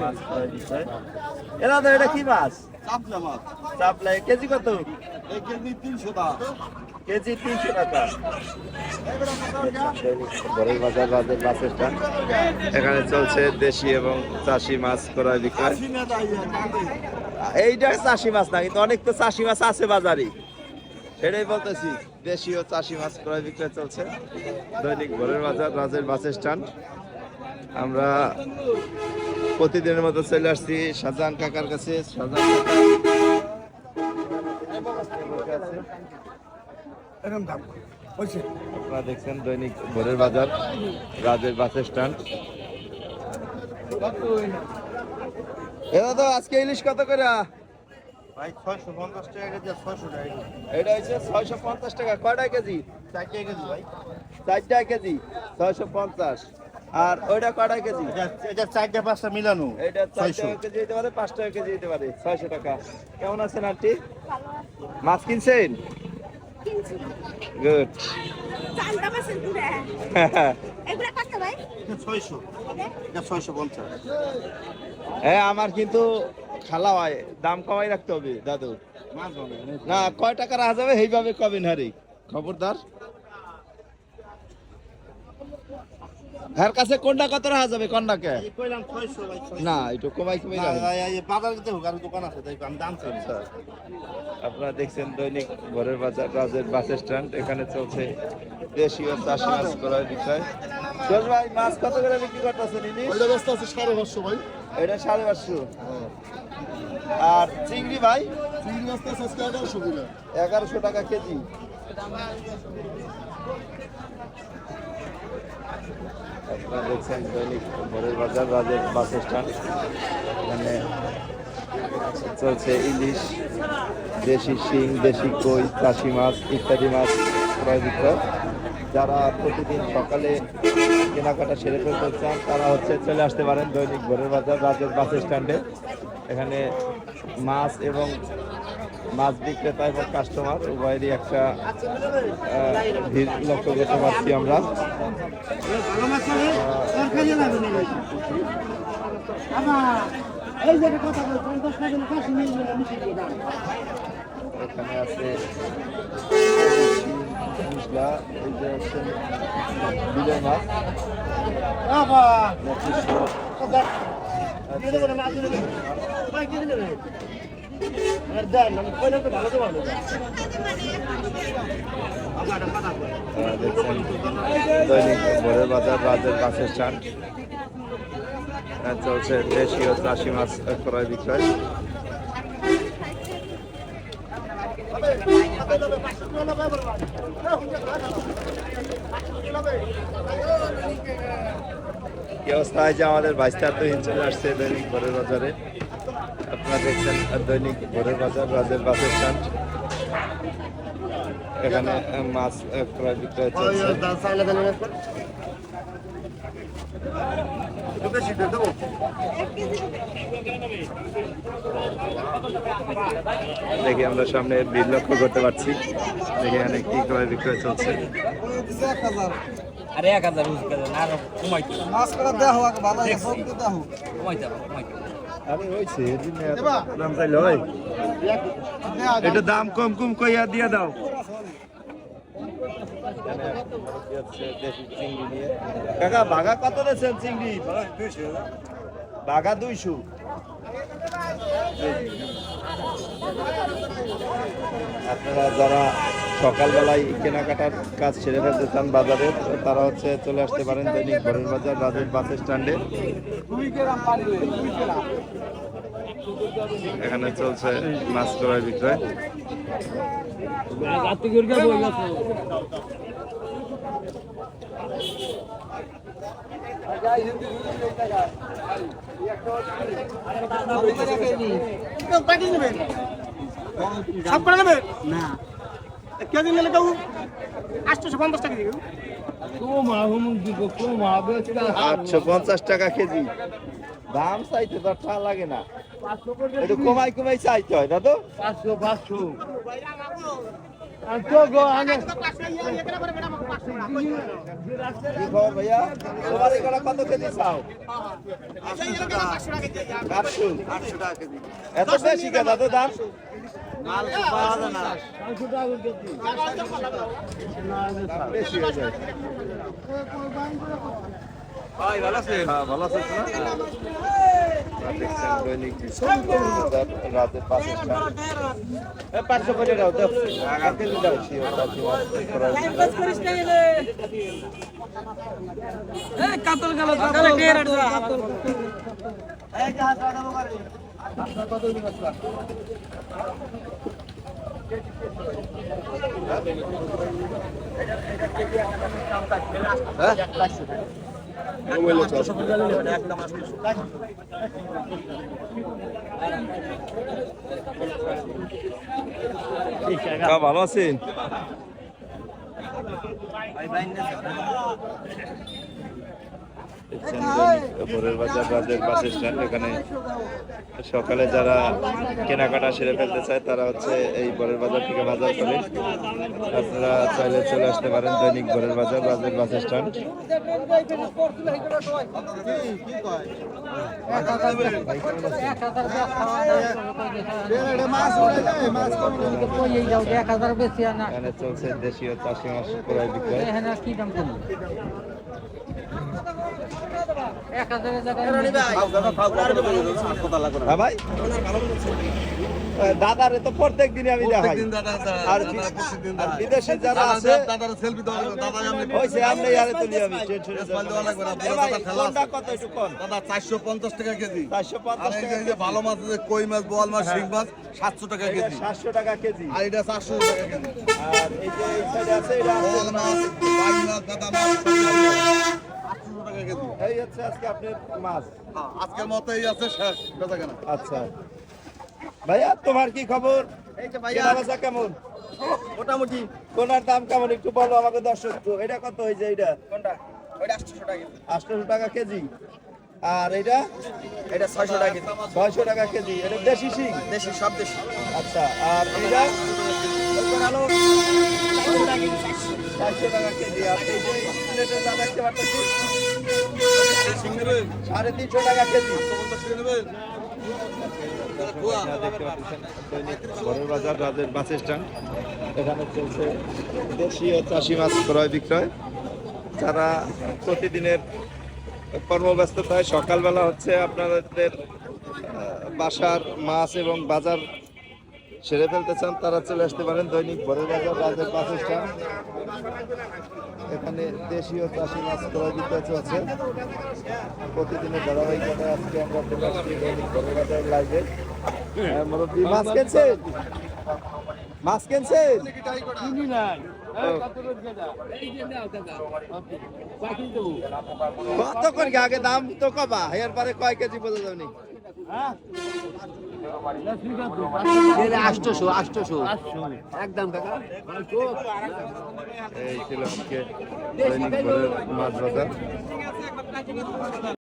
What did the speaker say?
মাছ ক্রয় বিক্রয়। এরা তো এটা কি মাছ? চাপলা। কেজি কত? কেজি 300 টাকা। ঘরের বাজার রাজের বাস স্ট্যান্ড। এখানে চলছে দেশি এবং চাষি মাছ ক্রয় বিক্রয়। এইটা চাষি মাছ না, কিন্তু অনেক তো চাষি মাছ আছে বাজারে, সেটাই বলতেছি। দেশি ও চাষি মাছ ক্রয় বিক্রয় চলছে দৈনিক ঘরের বাজার রাজের বাস স্ট্যান্ড। আমরা প্রতিদিনের মতো চলে আসছি শাহজাহান কাকার কাছে। শাহজাহান কাকা আপনারা দেখছেন দৈনিক ভোরের বাজার রাজের বাস স্ট্যান্ড। এটা তো আজকে ইলিশ কত করে ভাই? 650 টাকা কেজি। 600 টাকা কেজি। এটা হচ্ছে 650 টাকা। কয়টা কেজি? 4 টাকা কেজি ভাই। 4টা কেজি 650। আর ওইটা কয়টা কেজি? এটা 4টা 5টা মিলানো। এটা 4 টাকা কেজি দিতে পারে, 5 টাকা কেজি দিতে পারে। 600 টাকা। কেমন আছেন আন্টি? মাছ কিনছেন? গুড। এটা 600। এটা 650। হ্যাঁ, আমার কিন্তু খালা হয়, দাম কমাই রাখতে হবে দাদু। না, কয় টাকা রাখা যাবে সেইভাবে কবেন হারি, খবরদার। এর কাছে কোনটা কত রাখা যাবে? কোনটাকে কইলাম 600 ভাই। 600 না, একটু কমাই কমাই রাখেন। ভাই এই বাজারে তো আর দোকান আছে, তাই আমি দাম চাই। আচ্ছা, আপনারা দেখছেন দৈনিক ঘরের বাজার রাজের বাস স্ট্যান্ড। এখানে চলছে দেশি ও চাষি মাছ ক্রয় বিক্রয়। জল ভাই, মাছ কত করে বিক্রি করতেছেন? ওইটা ব্যস্ত আছে 550 ভাই। এটা 550। আর চিংড়ি ভাই? চিংড়ি ব্যস্ত আছে 1100 করে। 1100 টাকা কেজি। আপনারা দেখছেন দৈনিক ভোরের বাজার রাজের বাস স্ট্যান্ড। এখানে চলছে ইলিশ, দেশি শিং, দেশি কই, চাষি মাছ ইত্যাদি মাছ ক্রয় বিক্রয়। যারা প্রতিদিন সকালে কেনাকাটা সেরে ফেলতে চান তারা চলে আসতে পারেন দৈনিক ভোরের বাজার রাজের বাস স্ট্যান্ডে। এখানে মাছ এবং মাছ বিক্রেতা এবং কাস্টমার উভয়েরই একটা ভিড় লক্ষ্য করতে পারছি আমরা। এখানে আছে মশলা, এই যে হচ্ছে বিলের মাছ। দেখছেন দৈনিক ভোরের বাজার রাজের বাস স্ট্যান্ড। চলছে দেশি ও চাষি মাছ ক্রয় বিক্রয়। কি অবস্থা হয়েছে আমাদের 22 চলে আসছে দৈনিক ভোরের বাজারে। আপনারা দেখছেন দৈনিক ভোরের বাজার রাজের বাস স্ট্যান্ড। এখানে মাছ ক্রয় বিক্রয় চলছে। দেখি আমরা সামনে ভিড় লক্ষ্য করতে পারছি। দেখি এখানে কি ক্রয় বিক্রয় চলছে। আরে 1000 আর কমাইতে মাছ করে দাও আগে ভালো আছে সব দাও কমাইতে আরে হইছে দাম চাইলে হয়, এটা দাম কম কম কইয়া দিয়া দাও। কাকা বাঘা কত দিয়েছেন চিংড়ি? বাঘা 200। আপনারা যারা সকালবেলায় কেনাকাটার কাজ সেরে ফেলতে চান বাজারে, তারা চলে আসতে পারেন দৈনিক ভোরের বাজার রাজের বাস স্ট্যান্ডে। এখানে চলছে মাছ ক্রয় বিক্রয়। না কেজি নিলে কেউ 850 টাকা দিবে। 850 টাকা কেজি দাম চাইতে তো ঠা লাগে না, একটু কমাই কমাই চাইতে হয় দাদু। 500 কি খবর ভাইয়া? তোমার এগুলো কত কেজি চাও? 800 এত বেশি কেন এত দাম? দাম বেশি হয়ে যায়। ভালো আছে? হ্যাঁ, ভালো আছেন না? দেখছেন দৈনিক রাতে 5 স্টার 500 করে দাও দাও কেজি দাও শিওর কাতল গেল ভালো আছেন? ভোরের বাজার রাজের বাস স্ট্যান্ড। এখানে সকালে যারা কেনাকাটা সেরে ফেলতে চায় তারা হচ্ছে এই ভোরের বাজার থেকে বাজার করে। আপনারা চাইলে চলে আসতে পারেন দৈনিক ভোরের বাজার রাজের বাস স্ট্যান্ড। এখানে চলছে দেশীয় চাষি মাছ ক্রয় বিক্রয়। হ্যাঁ ভাই, দাদারে তো প্রত্যেক দিনে আমি দেখাই। আর বিদেশে যারা আছে হইছে আপনি ইয়ারে তুলি আমি টেনশনে কোনটা কত একটু কোন দাদা 450 টাকা কেজি। 450 টাকা এই যে ভালো মাছ আছে, কই মাছ, বোয়াল মাছ, শিং মাছ 700 টাকা কেজি। 700 টাকা কেজি। আর এটা 400 টাকা কেজি। আর এই যে এই সাইডে আছে এটা বোয়াল মাছ, বাইং মাছ, দাদা মাছ 800 টাকা কেজি। এই হচ্ছে আজকে আপনার মাছ। আজকের মতো এই আছে শেষ বেচা কেনা। আচ্ছা ভাইয়া, তোমার কি খবর? এই যে কেনা বেচা কেমন? মোটামুটি কোনার দাম কেমন একটু বলো আমাকে দর্শক। এটা কত হয়েছে? এটা কোনটা? ওইটা 800 টাকা কেজি। 800 টাকা কেজি। আর এটা এটা 600 টাকা কেজি। 600 টাকা কেজি। এটা দেশি শিং? দেশি, সব দেশি। আচ্ছা, আর এটা ওইটা হলো 400 টাকা কেজি। 400 টাকা কেজি। আর এই যে প্লেটের দাম দেখতে পাচ্ছি শিং নেবে 350 টাকা কেজি। 50 টাকা নেবে। আপনারা দেখতে পাচ্ছেন দৈনিক ভোরের বাজার রাজের বাস স্ট্যান্ড। এখানে চলছে দেশীয় চাষি মাছ ক্রয় বিক্রয়। যারা প্রতিদিনের কর্মব্যস্ততায় সকালবেলা হচ্ছে আপনাদের বাসার মাছ এবং বাজার সেরে ফেলতে চান, তারা চলে আসতে পারেন দৈনিক ভোরের বাজার রাজের বাস স্ট্যান্ড। এখানে দেশীয় চাষি মাছ ক্রয় বিক্রয় চলছে প্রতিদিনের ধারাবাহিকতায়। আজকে আমরা চলে আসছি দৈনিক ভোরের বাজার লাইভে। মুরব্বি, মাছ কিনছেন? মাছ কিনছেন? কতক্ষণ আগে দাম তো কবা এরপরে কয় কেজি বোঝা যাবে? 800 একদম কাকা। এই ছিল আজকে দৈনিক ভোরের মাছ বাজার।